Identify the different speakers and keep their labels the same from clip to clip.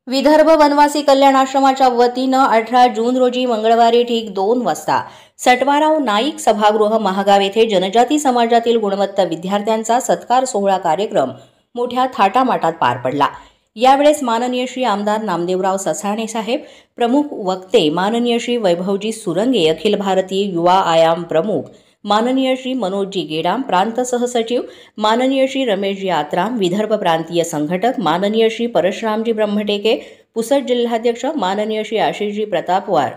Speaker 1: विदर्भ वनवासी कल्याण आश्रमाच्या वतीनं 18 जून रोजी मंगळवारी ठीक 2 वाजता सटवाराव नाईक सभागृह महागाव येथे जनजाती समाजातील गुणवंत विद्यार्थ्यांचा सत्कार सोहळा कार्यक्रम मोठ्या थाटामाटात पार पडला। यावेळेस माननीय श्री आमदार नामदेवराव ससाणे साहेब, प्रमुख वक्ते माननीय श्री वैभवजी सुरंगे, अखिल भारतीय युवा आयाम प्रमुख माननीय श्री मनोजजी गेडाम, प्रांत सहसचिव माननीय श्री रमेशजी आत्राम, विदर्भ प्रांतीय संघटक माननीय श्री परशुरामजी ब्रह्मटेके, पुसद जिल्हाध्यक्ष माननीय श्री आशिषजी प्रतापवार,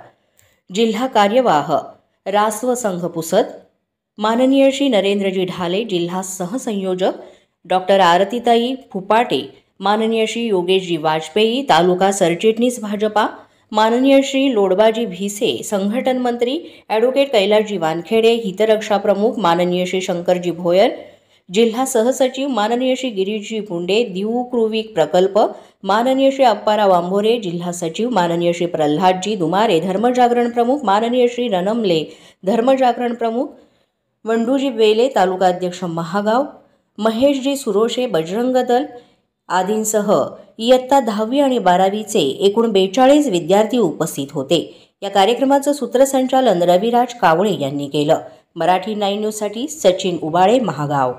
Speaker 1: जिल्हा कार्यवाह रासव संघ पुसद माननीय श्री नरेंद्रजी ढाले, जिल्हा सहसंयोजक डॉक्टर आरतीताई फुपाटे, माननीय श्री योगेशजी वाजपेयी, तालुका सरचिटणीस भाजपा माननीय श्री लोडबाजी भिसे, संघटन मंत्री ॲडव्होकेट कैलासजी वानखेडे, हितरक्षा प्रमुख माननीय श्री शंकरजी भोयर, जिल्हा सहसचिव माननीय श्री गिरीशजी पुंडे, दिवकृविक प्रकल्प माननीय श्री अप्पाराव आंभोरे, जिल्हा सचिव माननीय श्री प्रल्हादजी दुमारे, धर्मजागरण प्रमुख माननीय श्री रनमले, धर्मजागरण प्रमुख वंडूजी बेले, तालुका अध्यक्ष महागाव महेशजी सुरोशे, बजरंग दल आदींसह इयत्ता 10वी आणि 12वीचे एकूण 42 विद्यार्थी उपस्थित होते। या कार्यक्रमाचं सूत्रसंचालन रविराज कावळे यांनी केलं। मराठी 9 न्यूजसाठी सचिन उबाळे, महागाव।